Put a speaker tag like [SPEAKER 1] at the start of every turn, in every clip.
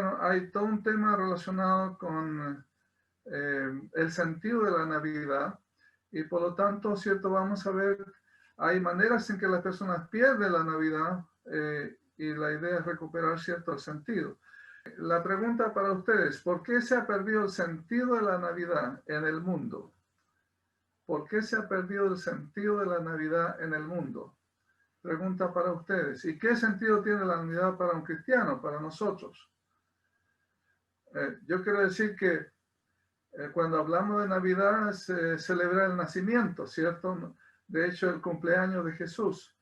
[SPEAKER 1] Bueno, hay todo un tema relacionado con el sentido de la Navidad y por lo tanto, ¿cierto? Vamos a ver, hay maneras en que las personas pierden la Navidad y la idea es recuperar, ¿cierto?, el sentido. La pregunta para ustedes, ¿por qué se ha perdido el sentido de la Navidad en el mundo? ¿Por qué se ha perdido el sentido de la Navidad en el mundo? Pregunta para ustedes. ¿Y qué sentido tiene la Navidad para un cristiano, para nosotros? Yo quiero decir que cuando hablamos de Navidad se celebra el nacimiento, ¿cierto? De hecho, el cumpleaños de Jesús.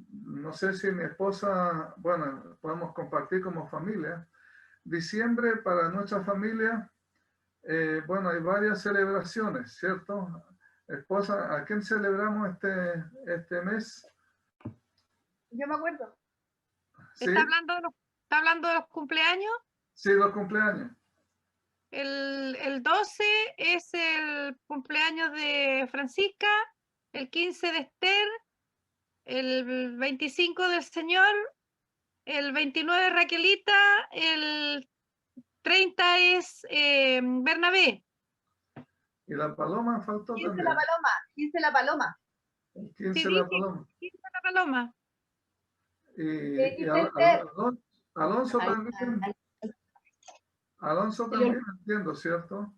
[SPEAKER 1] No sé si mi esposa, bueno, podemos compartir como familia. Diciembre para nuestra familia, bueno, hay varias celebraciones, ¿cierto? Esposa, ¿a quién celebramos este mes?
[SPEAKER 2] Yo me acuerdo.
[SPEAKER 1] ¿Sí?
[SPEAKER 3] ¿Está hablando de los cumpleaños?
[SPEAKER 1] Sí, los cumpleaños.
[SPEAKER 3] El 12 es el cumpleaños de Francisca, el 15 de Esther, el 25 del Señor, el 29 Raquelita, el 30 es Bernabé.
[SPEAKER 1] Y la paloma faltó
[SPEAKER 2] 15
[SPEAKER 1] también.
[SPEAKER 2] la paloma, 15 la paloma.
[SPEAKER 1] El 15
[SPEAKER 3] Sí,
[SPEAKER 1] la
[SPEAKER 3] dice
[SPEAKER 1] paloma.
[SPEAKER 3] 15 la paloma.
[SPEAKER 1] Y Alonso también. Alonso también, entiendo, ¿cierto?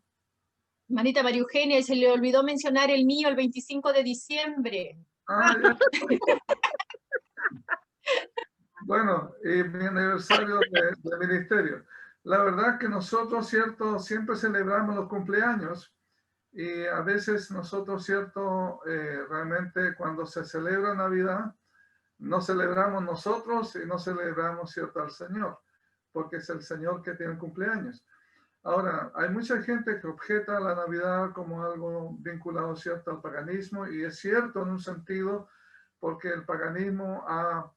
[SPEAKER 4] Manita María Eugenia, se le olvidó mencionar el mío el 25 de diciembre.
[SPEAKER 1] Ah, ya. Bueno, y mi aniversario de ministerio. La verdad es que nosotros, ¿cierto? Siempre celebramos los cumpleaños y a veces nosotros, ¿cierto? Realmente cuando se celebra Navidad, no celebramos nosotros y no celebramos, ¿cierto?, al Señor, porque es el Señor que tiene cumpleaños. Ahora, hay mucha gente que objeta la Navidad como algo vinculado, ¿cierto?, al paganismo, y es cierto en un sentido, porque el paganismo ha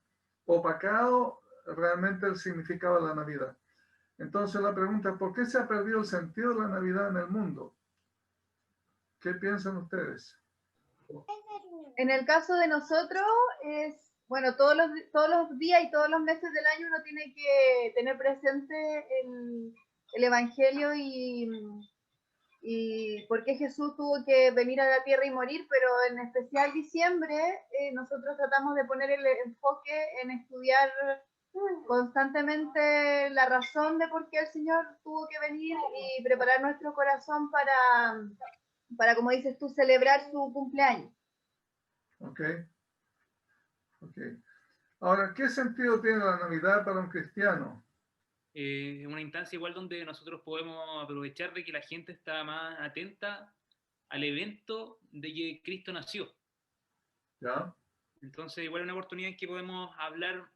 [SPEAKER 1] opacado realmente el significado de la Navidad. Entonces la pregunta es, ¿por qué se ha perdido el sentido de la Navidad en el mundo? ¿Qué piensan ustedes?
[SPEAKER 2] En el caso de nosotros es, bueno, todos los días y todos los meses del año uno tiene que tener presente el Evangelio y por qué Jesús tuvo que venir a la tierra y morir, pero en especial diciembre nosotros tratamos de poner el enfoque en estudiar constantemente la razón de por qué el Señor tuvo que venir y preparar nuestro corazón para, como dices tú, celebrar su cumpleaños.
[SPEAKER 1] Ok. Ahora, ¿qué sentido tiene la Navidad para un cristiano?
[SPEAKER 5] Una instancia igual donde nosotros podemos aprovechar de que la gente está más atenta al evento de que Cristo nació.
[SPEAKER 1] ¿Ya?
[SPEAKER 5] Entonces igual es una oportunidad en que podemos hablar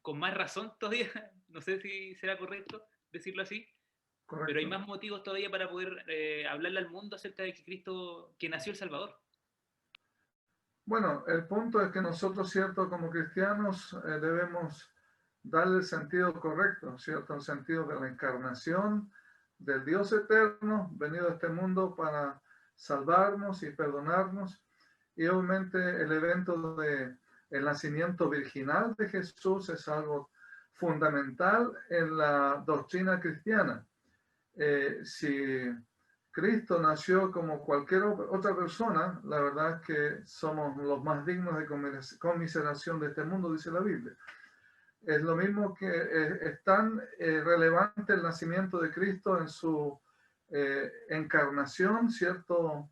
[SPEAKER 5] con más razón todavía, no sé si será correcto decirlo así,
[SPEAKER 1] Correcto.
[SPEAKER 5] pero hay más motivos todavía para poder hablarle al mundo acerca de que nació el Salvador.
[SPEAKER 1] Bueno, el punto es que nosotros, ¿cierto?, como cristianos debemos darle el sentido correcto, ¿cierto? El sentido de la encarnación del Dios eterno, venido a este mundo para salvarnos y perdonarnos. Y obviamente el evento del nacimiento virginal de Jesús es algo fundamental en la doctrina cristiana. Si Cristo nació como cualquier otra persona, la verdad es que somos los más dignos de conmiseración de este mundo, dice la Biblia. Es lo mismo que es tan relevante el nacimiento de Cristo en su encarnación, ¿cierto?,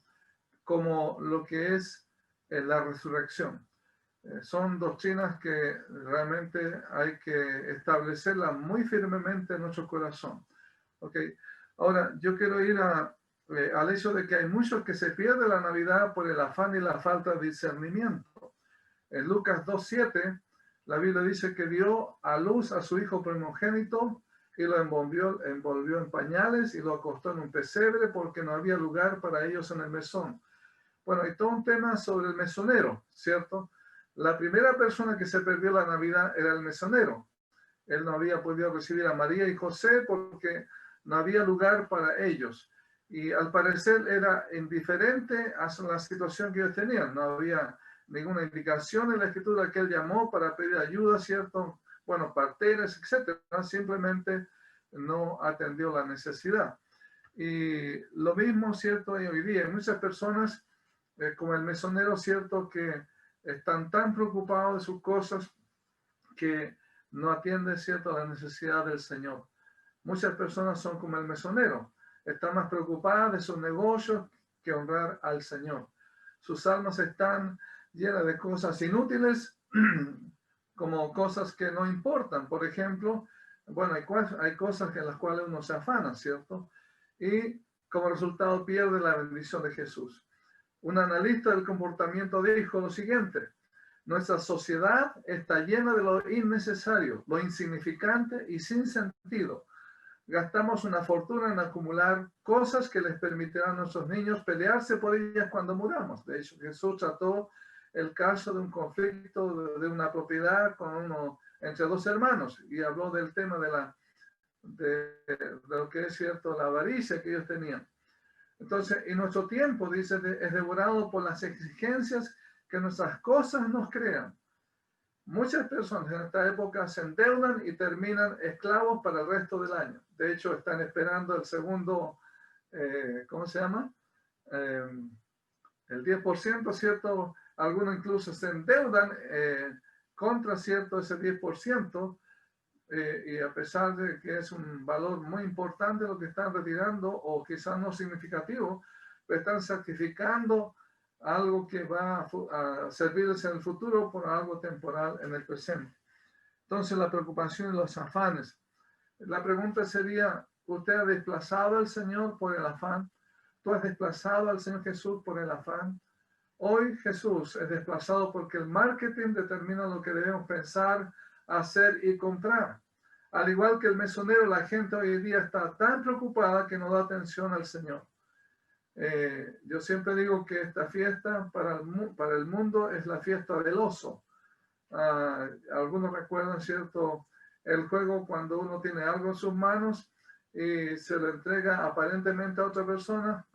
[SPEAKER 1] como lo que es la resurrección. Son doctrinas que realmente hay que establecerlas muy firmemente en nuestro corazón. ¿Okay? Ahora, yo quiero ir al hecho de que hay muchos que se pierden la Navidad por el afán y la falta de discernimiento. En Lucas 2:7, la Biblia dice que dio a luz a su hijo primogénito y lo envolvió en pañales y lo acostó en un pesebre porque no había lugar para ellos en el mesón. Bueno, hay todo un tema sobre el mesonero, ¿cierto? La primera persona que se perdió la Navidad era el mesonero. Él no había podido recibir a María y José porque no había lugar para ellos. Y al parecer era indiferente a la situación que ellos tenían. No había ninguna indicación en la escritura que él llamó para pedir ayuda, ¿cierto? bueno, parteras, etcétera. Simplemente no atendió la necesidad. Y lo mismo, ¿cierto? Hoy día hay muchas personas, como el mesonero, ¿cierto? Que están tan preocupados de sus cosas que no atienden, ¿cierto?, la necesidad del Señor. Muchas personas son como el mesonero, están más preocupadas de sus negocios que honrar al Señor. Sus almas están llenas de cosas inútiles, como cosas que no importan. Por ejemplo, bueno, hay cosas en las cuales uno se afana, ¿cierto? Y como resultado pierde la bendición de Jesús. Un analista del comportamiento dijo lo siguiente: nuestra sociedad está llena de lo innecesario, lo insignificante y sin sentido. Gastamos una fortuna en acumular cosas que les permitirán a nuestros niños pelearse por ellas cuando muramos. De hecho, Jesús trató el caso de un conflicto de una propiedad entre dos hermanos y habló del tema de lo que es cierto, la avaricia que ellos tenían. Entonces, en nuestro tiempo, dice, es devorado por las exigencias que nuestras cosas nos crean. Muchas personas en esta época se endeudan y terminan esclavos para el resto del año. De hecho, están esperando el segundo, ¿cómo se llama? El 10%, ¿cierto? Algunos incluso se endeudan contra, ¿cierto?, ese 10%, y a pesar de que es un valor muy importante lo que están retirando, o quizás no significativo, pero están sacrificando algo que va a servirles en el futuro por algo temporal en el presente. Entonces, la preocupación y los afanes. La pregunta sería, ¿usted ha desplazado al Señor por el afán? ¿Tú has desplazado al Señor Jesús por el afán? Hoy Jesús es desplazado porque el marketing determina lo que debemos pensar, hacer y comprar. Al igual que el mesonero, la gente hoy en día está tan preocupada que no da atención al Señor. Yo siempre digo que esta fiesta para el mundo es la fiesta del oso. Algunos recuerdan, ¿cierto?, el juego cuando uno tiene algo en sus manos y se lo entrega aparentemente a otra persona.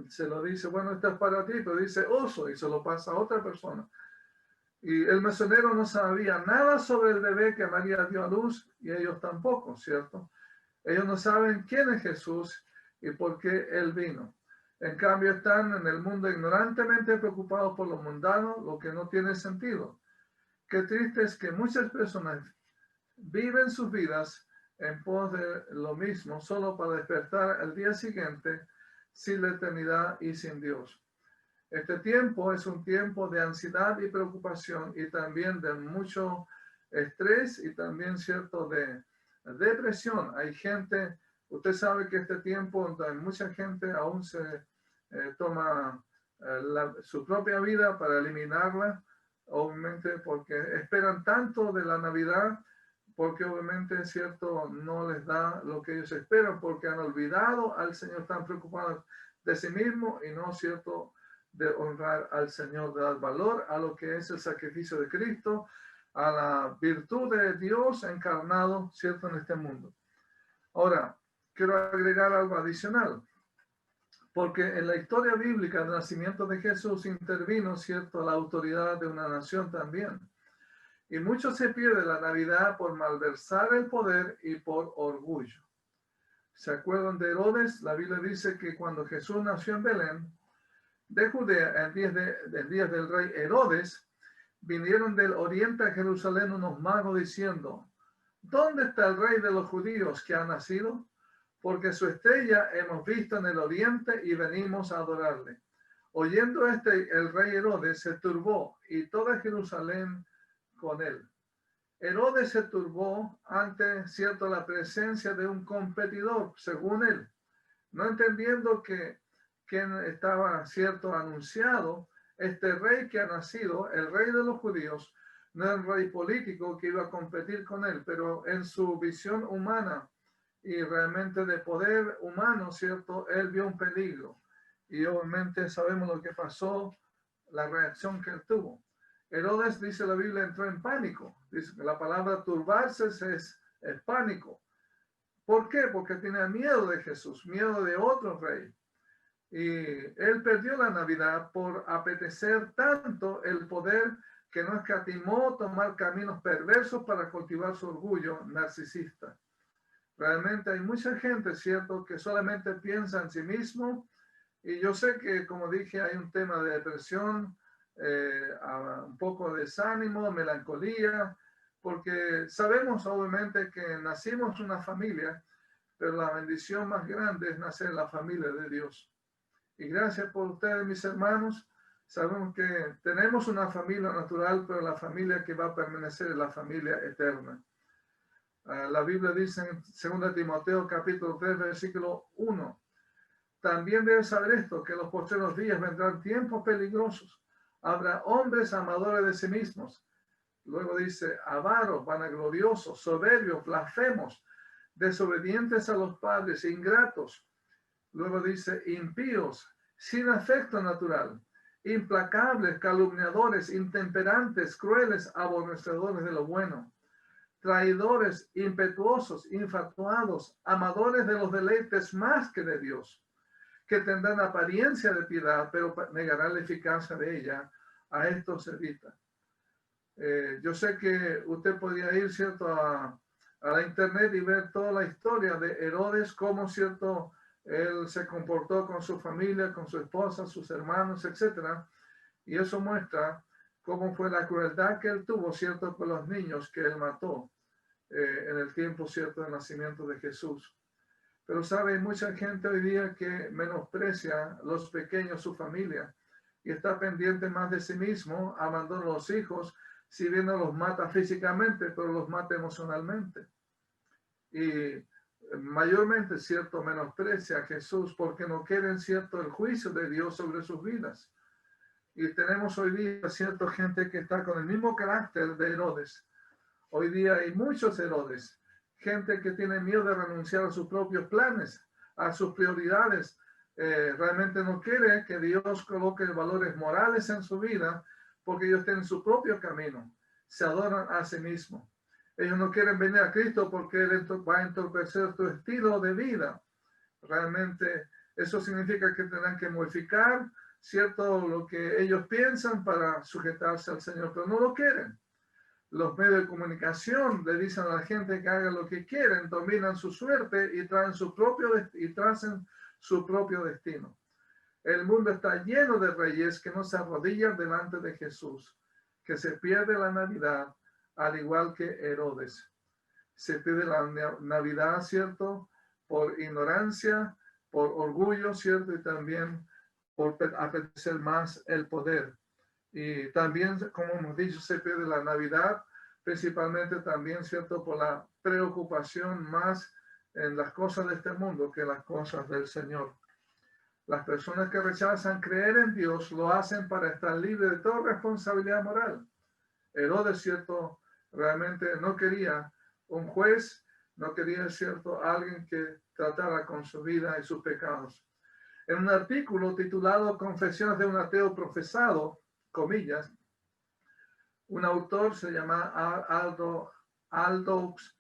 [SPEAKER 1] Se lo dice, bueno, esto es para ti, pero dice oso y se lo pasa a otra persona. Y el mesonero no sabía nada sobre el bebé que María dio a luz y ellos tampoco, ¿cierto? Ellos no saben quién es Jesús y por qué Él vino. En cambio, están en el mundo ignorantemente preocupados por lo mundano, lo que no tiene sentido. Qué triste es que muchas personas viven sus vidas en pos de lo mismo, solo para despertar al día siguiente sin la eternidad y sin Dios. Este tiempo es un tiempo de ansiedad y preocupación y también de mucho estrés y también cierto de depresión. Hay gente, usted sabe que este tiempo donde mucha gente aún se toma su propia vida para eliminarla, obviamente porque esperan tanto de la Navidad, porque obviamente es cierto, no les da lo que ellos esperan, porque han olvidado al Señor, están preocupados de sí mismo y no, cierto, de honrar al Señor, de dar valor a lo que es el sacrificio de Cristo, a la virtud de Dios encarnado, cierto, en este mundo. Ahora, quiero agregar algo adicional, porque en la historia bíblica del nacimiento de Jesús intervino, cierto, la autoridad de una nación también. Y mucho se pierde la Navidad por malversar el poder y por orgullo. ¿Se acuerdan de Herodes? La Biblia dice que cuando Jesús nació en Belén de Judea, en días del rey Herodes, vinieron del oriente a Jerusalén unos magos diciendo: ¿dónde está el rey de los judíos que ha nacido? Porque su estrella hemos visto en el oriente y venimos a adorarle. Oyendo el rey Herodes se turbó y toda Jerusalén con él. Herodes se turbó ante, cierto, la presencia de un competidor, según él, no entendiendo que quien estaba, cierto, anunciado, este rey que ha nacido, el rey de los judíos, no era un rey político que iba a competir con él, pero en su visión humana y realmente de poder humano, cierto, él vio un peligro. Y obviamente sabemos lo que pasó, la reacción que él tuvo. Herodes, dice la Biblia, entró en pánico. Dice que la palabra turbarse es pánico. ¿Por qué? Porque tenía miedo de Jesús, miedo de otro rey. Y él perdió la Navidad por apetecer tanto el poder que no escatimó tomar caminos perversos para cultivar su orgullo narcisista. Realmente hay mucha gente, ¿cierto?, que solamente piensa en sí mismo. Y yo sé que, como dije, hay un tema de depresión, un poco de desánimo, melancolía, porque sabemos obviamente que nacimos en una familia, pero la bendición más grande es nacer en la familia de Dios. Y gracias por ustedes, mis hermanos. Sabemos que tenemos una familia natural, pero la familia que va a permanecer es la familia eterna. La Biblia dice en 2 Timoteo capítulo 3, versículo 1, también debes saber esto, que en los postreros días vendrán tiempos peligrosos. Habrá hombres amadores de sí mismos. Luego dice, avaros, vanagloriosos, soberbios, blasfemos, desobedientes a los padres, ingratos. Luego dice, impíos, sin afecto natural, implacables, calumniadores, intemperantes, crueles, aborrecedores de lo bueno, traidores, impetuosos, infatuados, amadores de los deleites más que de Dios, que tendrán apariencia de piedad, pero negarán la eficacia de ella. A esto se evita. Yo sé que usted podría ir, ¿cierto?, a la internet y ver toda la historia de Herodes, cómo, ¿cierto?, él se comportó con su familia, con su esposa, sus hermanos, etc. Y eso muestra cómo fue la crueldad que él tuvo, ¿cierto?, con los niños que él mató en el tiempo, ¿cierto?, del nacimiento de Jesús. Pero sabe, hay mucha gente hoy día que menosprecia los pequeños, su familia, y está pendiente más de sí mismo, abandona a los hijos, si bien no los mata físicamente, pero los mata emocionalmente. Y mayormente, ¿cierto?, menosprecia a Jesús porque no quieren, ¿cierto?, el juicio de Dios sobre sus vidas. Y tenemos hoy día, ¿cierto?, gente que está con el mismo carácter de Herodes. Hoy día hay muchos Herodes, gente que tiene miedo de renunciar a sus propios planes, a sus prioridades. Realmente no quiere que Dios coloque valores morales en su vida porque ellos tienen su propio camino, se adoran a sí mismos. Ellos no quieren venir a Cristo porque Él va a entorpecer tu estilo de vida. Realmente eso significa que tendrán que modificar, ¿cierto?, lo que ellos piensan para sujetarse al Señor, pero no lo quieren. Los medios de comunicación le dicen a la gente que haga lo que quieren, dominan su suerte y traen su propio destino. El mundo está lleno de reyes que no se arrodillan delante de Jesús, que se pierde la Navidad, al igual que Herodes. Se pierde la Navidad, ¿cierto?, por ignorancia, por orgullo, ¿cierto?, y también por apetecer más el poder. Y también, como hemos dicho, se pierde la Navidad, principalmente también, ¿cierto?, por la preocupación más en las cosas de este mundo que en las cosas del Señor. Las personas que rechazan creer en Dios lo hacen para estar libres de toda responsabilidad moral. Herodes, ¿cierto?, realmente no quería un juez, no quería, ¿cierto?, alguien que tratara con su vida y sus pecados. En un artículo titulado Confesiones de un ateo profesado, comillas, un autor se llama Aldous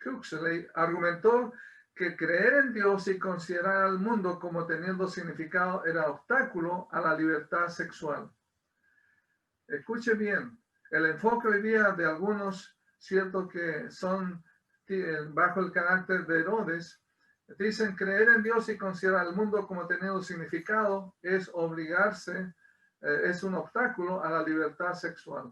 [SPEAKER 1] Huxley argumentó que creer en Dios y considerar al mundo como teniendo significado era obstáculo a la libertad sexual. Escuche bien, el enfoque hoy día de algunos, cierto, que son bajo el carácter de Herodes, dicen creer en Dios y considerar al mundo como teniendo significado es obligarse, es un obstáculo a la libertad sexual.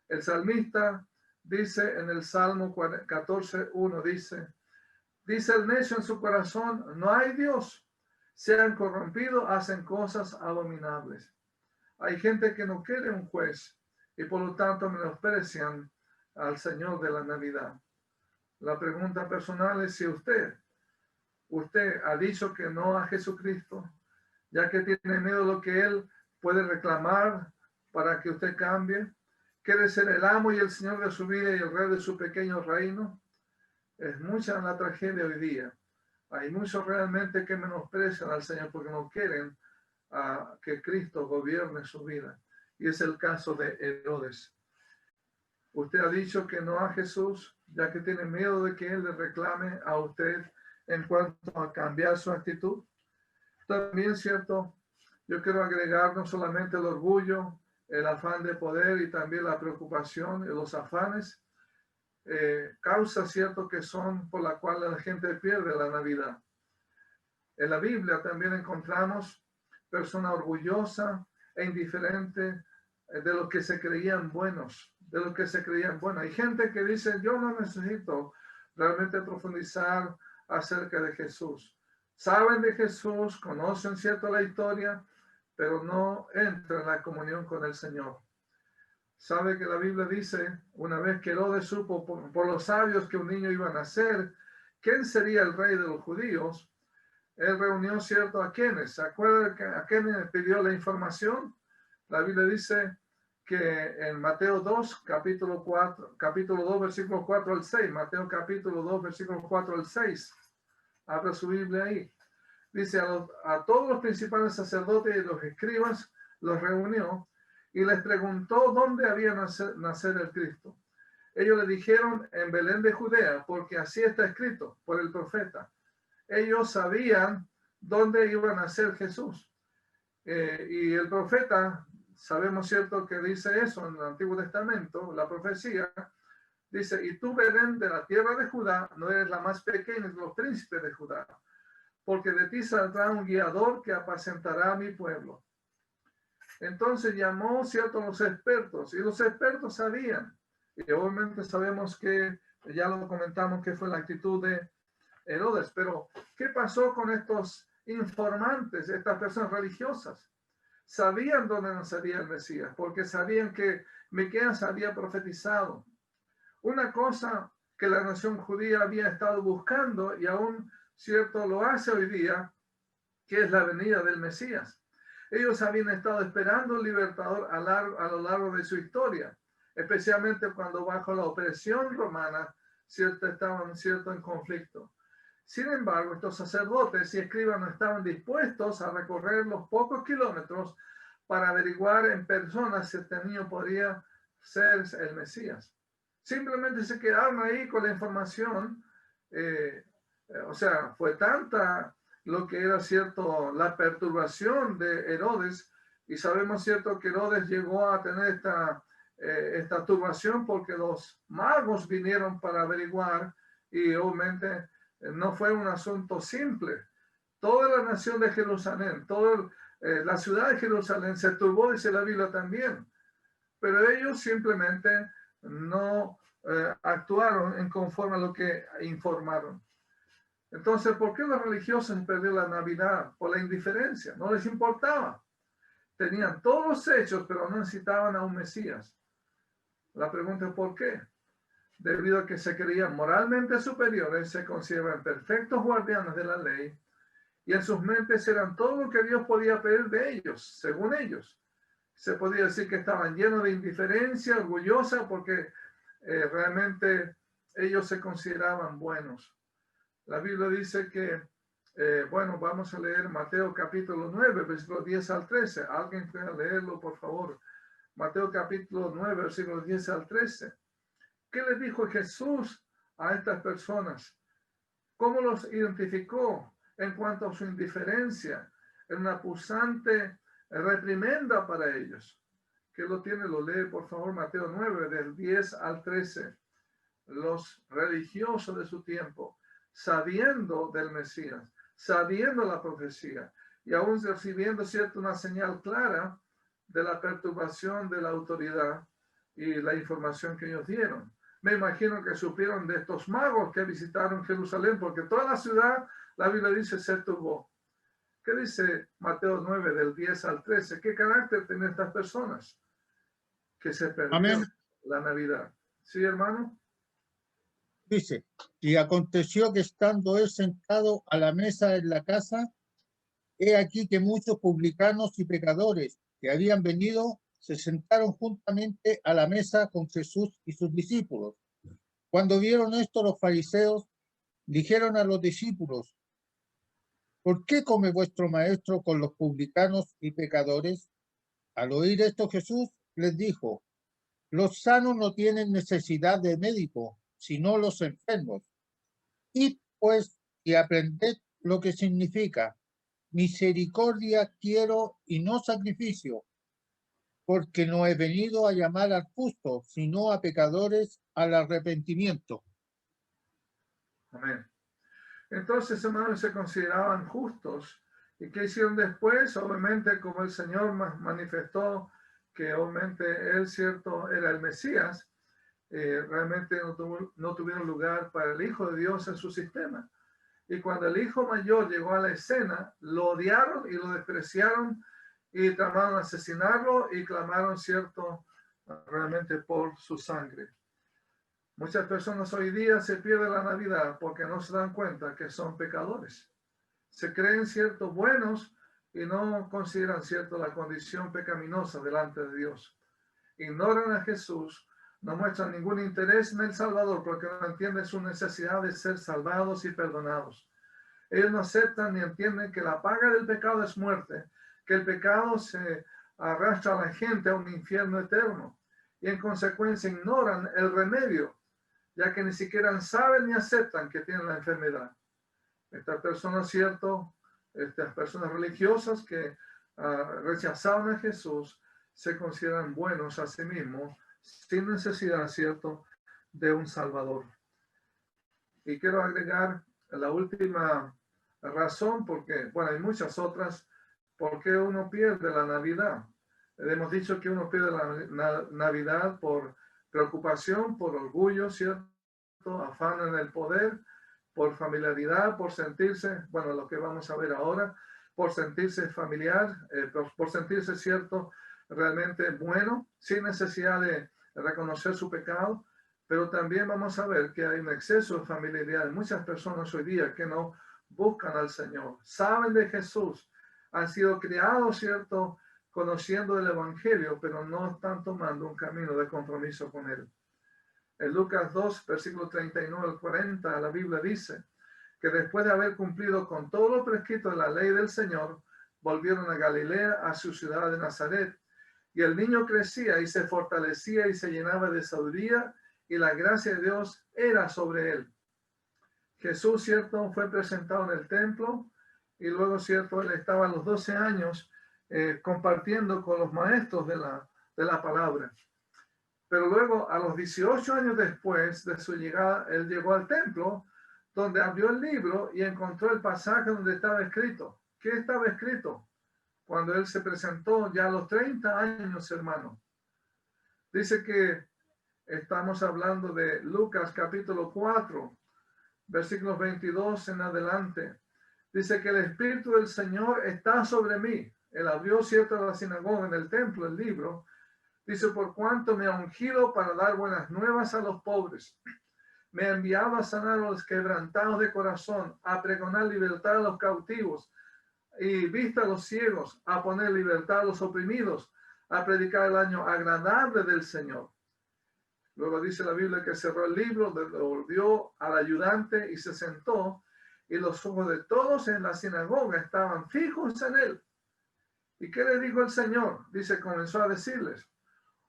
[SPEAKER 1] El salmista dice en el Salmo 14:1, dice el necio en su corazón, no hay Dios, se han corrompido, hacen cosas abominables. Hay gente que no quiere un juez y por lo tanto menosprecian al Señor de la Navidad. La pregunta personal es si usted ha dicho que no a Jesucristo, ya que tiene miedo de lo que Él puede reclamar para que usted cambie. ¿Quiere ser el amo y el Señor de su vida y el rey de su pequeño reino? Es mucha la tragedia hoy día. Hay muchos realmente que menosprecian al Señor porque no quieren que Cristo gobierne su vida. Y es el caso de Herodes. Usted ha dicho que no a Jesús, ya que tiene miedo de que Él le reclame a usted en cuanto a cambiar su actitud. También, ¿cierto? Yo quiero agregar no solamente el orgullo, el afán de poder y también la preocupación y los afanes, causas, ¿cierto?, que son por la cual la gente pierde la Navidad. En la Biblia también encontramos personas orgullosas e indiferentes de los que se creían buenos, de los que se creían buenos. Hay gente que dice, yo no necesito realmente profundizar acerca de Jesús. Saben de Jesús, conocen, ¿cierto?, la historia, pero no entran en la comunión con el Señor. Sabe que la Biblia dice, una vez que Herodes supo por los sabios que un niño iba a nacer, ¿quién sería el rey de los judíos? Él reunió, ¿cierto?, a quienes. ¿Se acuerdan que a quienes pidió la información? La Biblia dice que en Mateo 2, capítulo 2, versículos 4 al 6, Mateo capítulo 2, versículos 4 al 6, abra su Biblia ahí. Dice, a todos los principales sacerdotes y los escribas los reunió y les preguntó dónde había nacer el Cristo. Ellos le dijeron, en Belén de Judea, porque así está escrito por el profeta. Ellos sabían dónde iba a nacer Jesús. Y el profeta, sabemos, ¿cierto?, que dice eso en el Antiguo Testamento, la profecía, dice, y tú, Belén, de la tierra de Judá, no eres la más pequeña de los príncipes de Judá, porque de ti saldrá un guiador que apacentará a mi pueblo. Entonces llamó, ¿cierto?, a los expertos, y los expertos sabían, y obviamente sabemos que, ya lo comentamos, que fue la actitud de Herodes, pero ¿qué pasó con estos informantes, estas personas religiosas? Sabían dónde nacería el Mesías, porque sabían que Miqueas había profetizado. Una cosa que la nación judía había estado buscando, y aún, ¿cierto?, lo hace hoy día, que es la venida del Mesías. Ellos habían estado esperando un libertador a lo largo de su historia, especialmente cuando bajo la opresión romana, ¿cierto?, estaban, ¿cierto?, en conflicto. Sin embargo, estos sacerdotes y escribas no estaban dispuestos a recorrer los pocos kilómetros para averiguar en persona si este niño podría ser el Mesías. Simplemente se quedaron ahí con la información. O sea, fue tanta lo que era, ¿cierto?, la perturbación de Herodes, y sabemos, ¿cierto?, que Herodes llegó a tener esta turbación porque los magos vinieron para averiguar, y obviamente no fue un asunto simple. Toda la nación de Jerusalén, toda la ciudad de Jerusalén se turbó, dice la Biblia también, pero ellos simplemente no actuaron en conforme a lo que informaron. Entonces, ¿por qué los religiosos perdieron la Navidad? Por la indiferencia, no les importaba. Tenían todos los hechos, pero no necesitaban a un Mesías. La pregunta es ¿por qué? Debido a que se creían moralmente superiores, se consideraban perfectos guardianes de la ley, y en sus mentes eran todo lo que Dios podía pedir de ellos, según ellos. Se podía decir que estaban llenos de indiferencia, orgullosa, porque realmente ellos se consideraban buenos. La Biblia dice que, bueno, vamos a leer Mateo capítulo 9, versículos 10 al 13. Alguien puede leerlo, por favor. Mateo capítulo 9, versículos 10 al 13. ¿Qué les dijo Jesús a estas personas? ¿Cómo los identificó en cuanto a su indiferencia? En una punzante reprimenda para ellos. ¿Qué lo tiene? Lo lee, por favor, Mateo 9, del 10 al 13. Los religiosos de su tiempo, sabiendo del Mesías, sabiendo la profecía, y aún recibiendo, ¿cierto?, una señal clara de la perturbación de la autoridad y la información que ellos dieron. Me imagino que supieron de estos magos que visitaron Jerusalén, porque toda la ciudad, la Biblia dice, se turbó. ¿Qué dice Mateo 9, del 10 al 13? ¿Qué carácter tienen estas personas que se perdieron la Navidad? ¿Sí, hermano?
[SPEAKER 6] Dice, y aconteció que estando él sentado a la mesa en la casa, he aquí que muchos publicanos y pecadores que habían venido se sentaron juntamente a la mesa con Jesús y sus discípulos. Cuando vieron esto, los fariseos dijeron a los discípulos, ¿por qué come vuestro maestro con los publicanos y pecadores? Al oír esto, Jesús les dijo, los sanos no tienen necesidad de médico, sino los enfermos. Y pues, y aprended lo que significa, misericordia quiero y no sacrificio, porque no he venido a llamar al justo, sino a pecadores al arrepentimiento.
[SPEAKER 1] Amén. Entonces, hermanos, se consideraban justos. ¿Y qué hicieron después? Obviamente, como el Señor manifestó que obviamente Él, cierto, era el Mesías, realmente no tuvieron lugar para el Hijo de Dios en su sistema. Y cuando el hijo mayor llegó a la escena, lo odiaron y lo despreciaron y tramaron asesinarlo y clamaron, cierto, realmente por su sangre. Muchas personas hoy día se pierden la Navidad porque no se dan cuenta que son pecadores. Se creen, cierto, buenos y no consideran, cierto, la condición pecaminosa delante de Dios. Ignoran a Jesús, no muestran ningún interés en el Salvador porque no entienden su necesidad de ser salvados y perdonados. Ellos no aceptan ni entienden que la paga del pecado es muerte, que el pecado se arrastra a la gente a un infierno eterno y en consecuencia ignoran el remedio, ya que ni siquiera saben ni aceptan que tienen la enfermedad. Estas personas, cierto, estas personas religiosas que rechazaron a Jesús se consideran buenos a sí mismos sin necesidad, cierto, de un Salvador. Y quiero agregar la última razón, porque, bueno, hay muchas otras, por qué uno pierde la Navidad. Hemos dicho que uno pierde la Navidad por preocupación, por orgullo, ¿cierto? Afán en el poder, por familiaridad, por sentirse, bueno, lo que vamos a ver ahora, por sentirse familiar, por sentirse, ¿cierto?, realmente bueno, sin necesidad de reconocer su pecado, pero también vamos a ver que hay un exceso de familiaridad en muchas personas hoy día que no buscan al Señor, saben de Jesús, han sido criados, ¿cierto?, conociendo el Evangelio, pero no están tomando un camino de compromiso con Él. En Lucas 2, versículo 39 al 40, la Biblia dice que después de haber cumplido con todo lo prescrito de la ley del Señor, volvieron a Galilea, a su ciudad de Nazaret. Y el niño crecía y se fortalecía y se llenaba de sabiduría y la gracia de Dios era sobre él. Jesús, cierto, fue presentado en el templo y luego, cierto, él estaba a los 12 años compartiendo con los maestros de la palabra. Pero luego, a los 18 años después de su llegada, él llegó al templo, donde abrió el libro y encontró el pasaje donde estaba escrito. ¿Qué estaba escrito? Cuando él se presentó ya a los 30 años, hermano. Dice que estamos hablando de Lucas capítulo 4, versículos 22 en adelante. Dice que el Espíritu del Señor está sobre mí. Él abrió, cierto, la sinagoga, en el templo, el libro. Dice, por cuanto me ha ungido para dar buenas nuevas a los pobres. Me ha enviado a sanar a los quebrantados de corazón, a pregonar libertad a los cautivos y vista a los ciegos, a poner libertad a los oprimidos, a predicar el año agradable del Señor. Luego dice la Biblia que cerró el libro, devolvió al ayudante y se sentó, y los ojos de todos en la sinagoga estaban fijos en él. ¿Y qué le dijo el Señor? Dice, comenzó a decirles,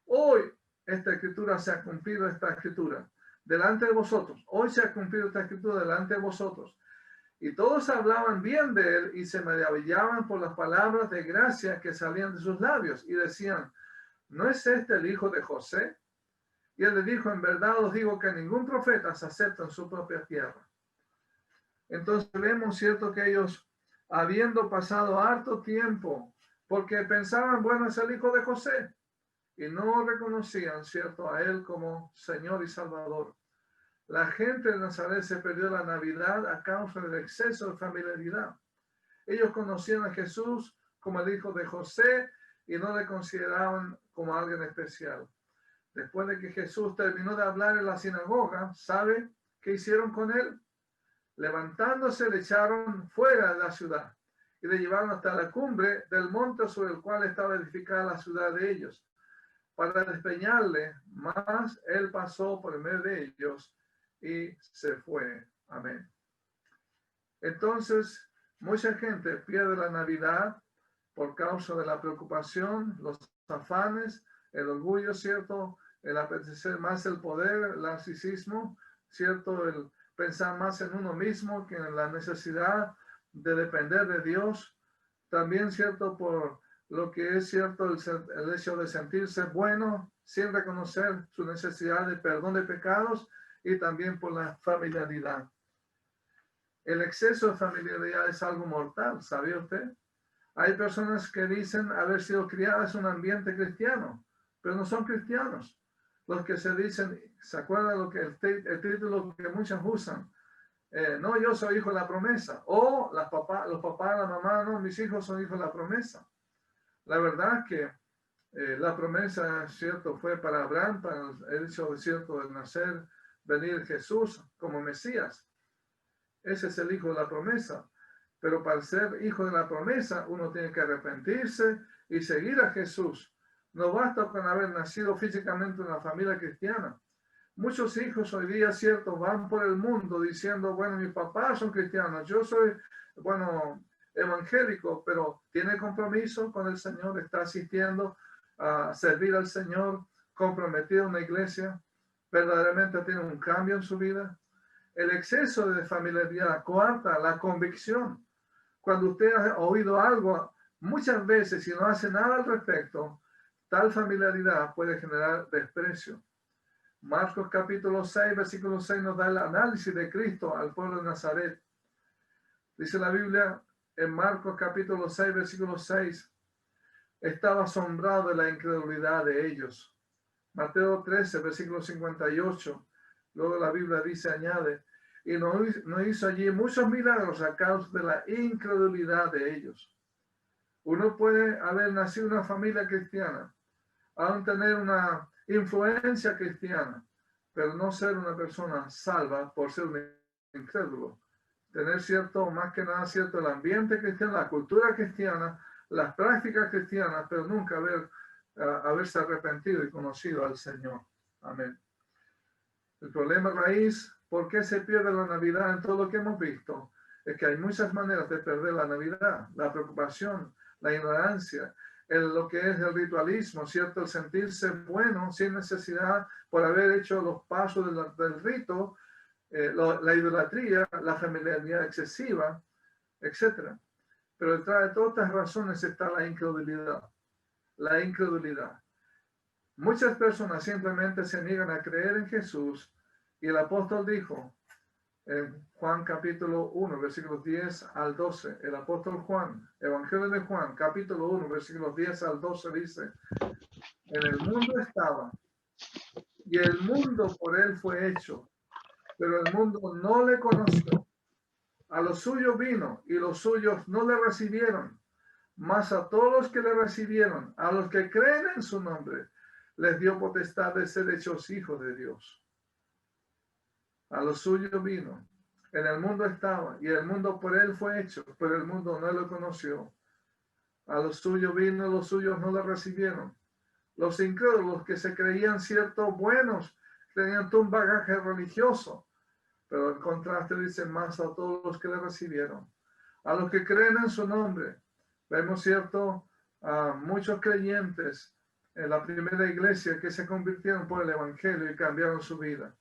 [SPEAKER 1] hoy esta escritura se ha cumplido, esta escritura delante de vosotros. Hoy se ha cumplido esta escritura delante de vosotros. Y todos hablaban bien de él y se maravillaban por las palabras de gracia que salían de sus labios y decían, ¿no es este el hijo de José? Y él le dijo, en verdad os digo que ningún profeta se acepta en su propia tierra. Entonces vemos, cierto, que ellos, habiendo pasado harto tiempo, porque pensaban, bueno, es el hijo de José, y no reconocían, cierto, a él como Señor y Salvador. La gente de Nazaret se perdió la Navidad a causa del exceso de familiaridad. Ellos conocían a Jesús como el hijo de José y no le consideraban como alguien especial. Después de que Jesús terminó de hablar en la sinagoga, ¿sabe qué hicieron con él? Levantándose, le echaron fuera de la ciudad y le llevaron hasta la cumbre del monte sobre el cual estaba edificada la ciudad de ellos, para despeñarle, mas él pasó por el medio de ellos y se fue. Amén. Entonces, mucha gente pierde la Navidad por causa de la preocupación, los afanes, el orgullo, ¿cierto? El apetecer más el poder, el narcisismo, ¿cierto? El pensar más en uno mismo que en la necesidad de depender de Dios. También, ¿cierto? Por lo que es cierto, el hecho de sentirse bueno sin reconocer su necesidad de perdón de pecados y también por la familiaridad. El exceso de familiaridad es algo mortal, ¿sabía usted? Hay personas que dicen haber sido criadas en un ambiente cristiano, pero no son cristianos. Los que se dicen, ¿se acuerdan lo que el título que muchos usan? No, yo soy hijo de la promesa. O los papás, la mamá, no, mis hijos son hijos de la promesa. La verdad que la promesa, cierto, fue para Abraham, para el hecho, cierto, de nacer, venir Jesús como Mesías. Ese es el hijo de la promesa. Pero para ser hijo de la promesa, uno tiene que arrepentirse y seguir a Jesús. No basta con haber nacido físicamente en una familia cristiana. Muchos hijos hoy día, cierto, van por el mundo diciendo, bueno, mis papás son cristianos, yo soy, bueno, evangélico, pero tiene compromiso con el Señor, está asistiendo a servir al Señor, comprometido en la iglesia, verdaderamente tiene un cambio en su vida. El exceso de familiaridad coarta la convicción. Cuando usted ha oído algo muchas veces y no hace nada al respecto, tal familiaridad puede generar desprecio. Marcos capítulo 6, versículo 6 nos da el análisis de Cristo al pueblo de Nazaret. Dice la Biblia en Marcos capítulo 6, versículo 6, estaba asombrado de la incredulidad de ellos. Mateo 13, versículo 58, luego la Biblia dice, añade, y no hizo allí muchos milagros a causa de la incredulidad de ellos. Uno puede haber nacido en una familia cristiana, aún tener una influencia cristiana, pero no ser una persona salva por ser un incrédulo. Tener cierto, más que nada cierto, el ambiente cristiano, la cultura cristiana, las prácticas cristianas, pero nunca haberse arrepentido y conocido al Señor. Amén. El problema raíz, ¿por qué se pierde la Navidad en todo lo que hemos visto? Es que hay muchas maneras de perder la Navidad. La preocupación, la ignorancia, lo que es el ritualismo, ¿cierto? El sentirse bueno sin necesidad por haber hecho los pasos del rito, la idolatría, la familiaridad excesiva, etc. Pero detrás de todas estas razones está la incredulidad. La incredulidad. Muchas personas simplemente se niegan a creer en Jesús y el apóstol dijo en Juan capítulo 1, versículos 10 al 12, el apóstol Juan, Evangelio de Juan, capítulo 1, versículos 10 al 12 dice, en el mundo estaba y el mundo por él fue hecho, pero el mundo no le conoció. A los suyos vino y los suyos no le recibieron, mas a todos los que le recibieron, a los que creen en su nombre, les dio potestad de ser hechos hijos de Dios. A los suyos vino, en el mundo estaba, y el mundo por él fue hecho, pero el mundo no lo conoció. A los suyos vino, los suyos no lo recibieron. Los incrédulos que se creían ciertos buenos, tenían todo un bagaje religioso, pero en contraste dice más a todos los que le recibieron. A los que creen en su nombre, vemos cierto, a muchos creyentes en la primera iglesia que se convirtieron por el evangelio y cambiaron su vida.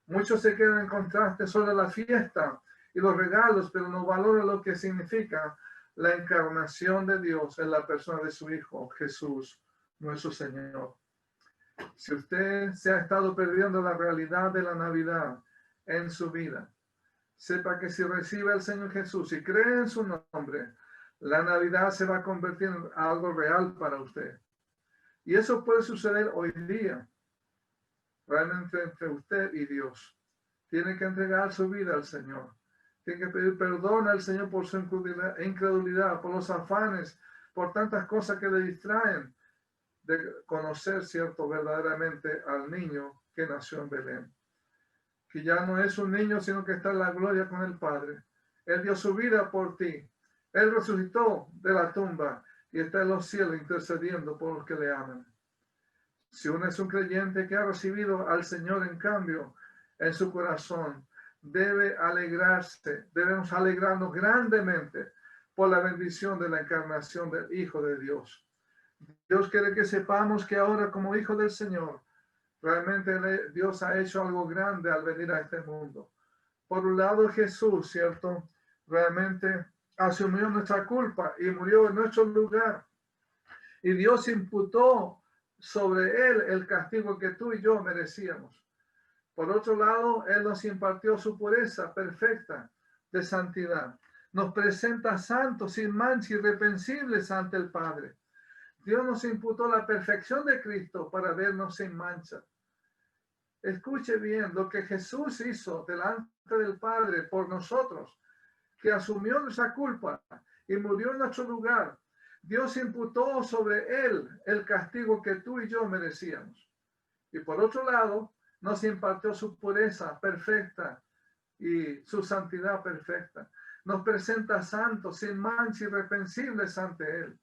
[SPEAKER 1] Muchos se quedan en contraste solo la fiesta y los regalos, pero no valoran lo que significa la encarnación de Dios en la persona de su Hijo, Jesús, nuestro Señor. Si usted se ha estado perdiendo la realidad de la Navidad en su vida, sepa que si recibe al Señor Jesús y cree en su nombre, la Navidad se va a convertir en algo real para usted. Y eso puede suceder hoy día, realmente entre usted y Dios. Tiene que entregar su vida al Señor. Tiene que pedir perdón al Señor por su incredulidad, por los afanes, por tantas cosas que le distraen de conocer, cierto, verdaderamente al niño que nació en Belén. Que ya no es un niño, sino que está en la gloria con el Padre. Él dio su vida por ti. Él resucitó de la tumba y está en los cielos intercediendo por los que le aman. Si uno es un creyente que ha recibido al Señor en cambio en su corazón, debe alegrarse, debemos alegrarnos grandemente por la bendición de la encarnación del Hijo de Dios. Dios quiere que sepamos que ahora como hijo del Señor, realmente Dios ha hecho algo grande al venir a este mundo. Por un lado Jesús, ¿cierto? Realmente asumió nuestra culpa y murió en nuestro lugar. Y Dios imputó sobre él el castigo que tú y yo merecíamos. Por otro lado, él nos impartió su pureza perfecta de santidad. Nos presenta santos, sin mancha, irreprensibles ante el Padre. Dios nos imputó la perfección de Cristo para vernos sin mancha. Escuche bien lo que Jesús hizo delante del Padre por nosotros, que asumió nuestra culpa y murió en nuestro lugar. Dios imputó sobre él el castigo que tú y yo merecíamos. Y por otro lado, nos impartió su pureza perfecta y su santidad perfecta. Nos presenta santos, sin mancha, irreprensibles ante él.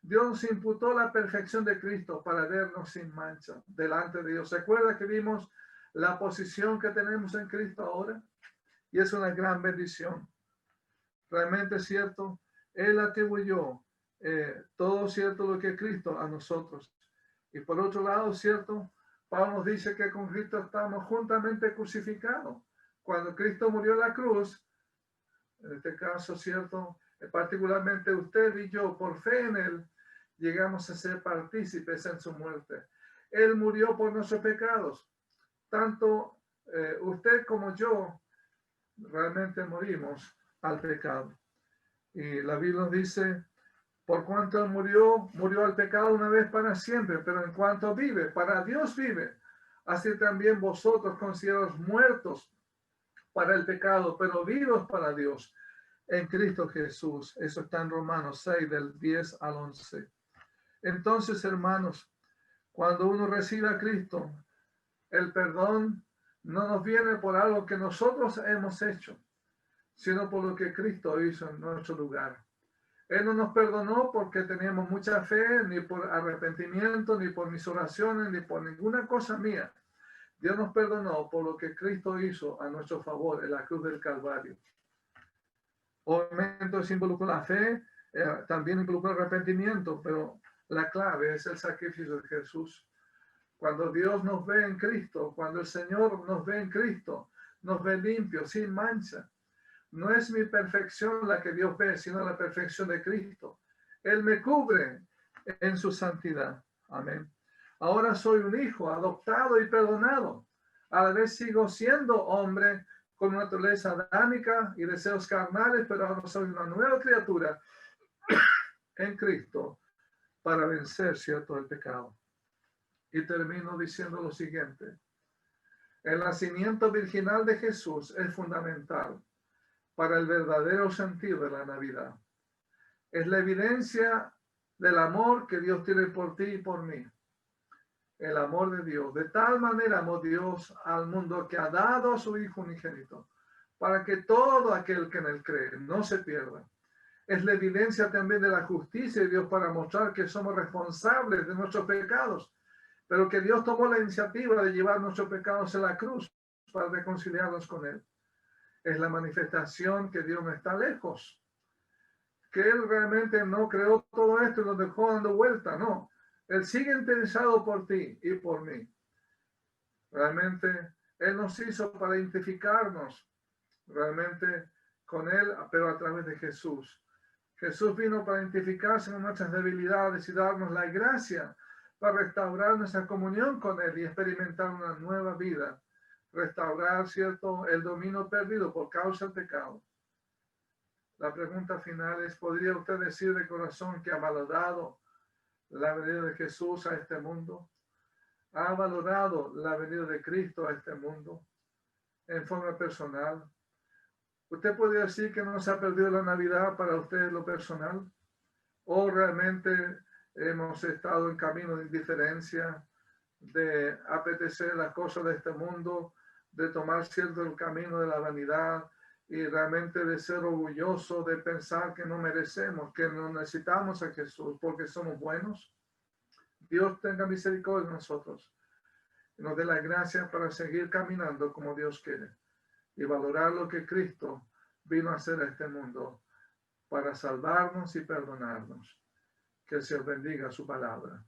[SPEAKER 1] Dios nos imputó la perfección de Cristo para vernos sin mancha delante de Dios. ¿Se acuerda que vimos la posición que tenemos en Cristo ahora? Y es una gran bendición. Realmente es cierto, Él atribuyó todo cierto lo que Cristo a nosotros. Y por otro lado, cierto, Pablo nos dice que con Cristo estamos juntamente crucificados. Cuando Cristo murió en la cruz, en este caso, cierto, particularmente usted y yo, por fe en Él, llegamos a ser partícipes en su muerte. Él murió por nuestros pecados. Tanto usted como yo realmente morimos al pecado. Y la Biblia nos dice, por cuanto Él murió al pecado una vez para siempre, pero en cuanto vive, para Dios vive. Así también vosotros considerados muertos para el pecado, pero vivos para Dios en Cristo Jesús. Eso está en Romanos 6, del 10 al 11. Entonces, hermanos, cuando uno recibe a Cristo, el perdón no nos viene por algo que nosotros hemos hecho, sino por lo que Cristo hizo en nuestro lugar. Él no nos perdonó porque teníamos mucha fe, ni por arrepentimiento, ni por mis oraciones, ni por ninguna cosa mía. Dios nos perdonó por lo que Cristo hizo a nuestro favor en la cruz del Calvario. Obviamente eso involucra la fe, también involucra el arrepentimiento, pero la clave es el sacrificio de Jesús. Cuando Dios nos ve en Cristo, cuando el Señor nos ve en Cristo, nos ve limpios, sin mancha. No es mi perfección la que Dios ve, sino la perfección de Cristo. Él me cubre en su santidad. Amén. Ahora soy un hijo adoptado y perdonado. A la vez sigo siendo hombre con una naturaleza adámica y deseos carnales, pero ahora soy una nueva criatura en Cristo para vencer, ¿cierto?, el pecado. Y termino diciendo lo siguiente. El nacimiento virginal de Jesús es fundamental para el verdadero sentido de la Navidad. Es la evidencia del amor que Dios tiene por ti y por mí. El amor de Dios. De tal manera amó Dios al mundo que ha dado a su Hijo unigénito, para que todo aquel que en él cree no se pierda. Es la evidencia también de la justicia de Dios para mostrar que somos responsables de nuestros pecados, pero que Dios tomó la iniciativa de llevar nuestros pecados a la cruz para reconciliarnos con Él. Es la manifestación que Dios no está lejos, que Él realmente no creó todo esto y lo dejó dando vuelta, no. Él sigue interesado por ti y por mí. Realmente Él nos hizo para identificarnos realmente con Él, pero a través de Jesús. Jesús vino para identificarse con nuestras debilidades y darnos la gracia para restaurar nuestra comunión con Él y experimentar una nueva vida. Restaurar, ¿cierto?, el dominio perdido por causa del pecado. La pregunta final es, ¿podría usted decir de corazón que ha valorado la venida de Jesús a este mundo? ¿Ha valorado la venida de Cristo a este mundo en forma personal? ¿Usted podría decir que no se ha perdido la Navidad para usted en lo personal? ¿O realmente hemos estado en camino de indiferencia, de apetecer las cosas de este mundo, de tomar cierto el camino de la vanidad y realmente de ser orgulloso, de pensar que no merecemos, que no necesitamos a Jesús porque somos buenos? Dios tenga misericordia de nosotros y nos dé la gracia para seguir caminando como Dios quiere y valorar lo que Cristo vino a hacer a este mundo para salvarnos y perdonarnos. Que el Señor bendiga su palabra.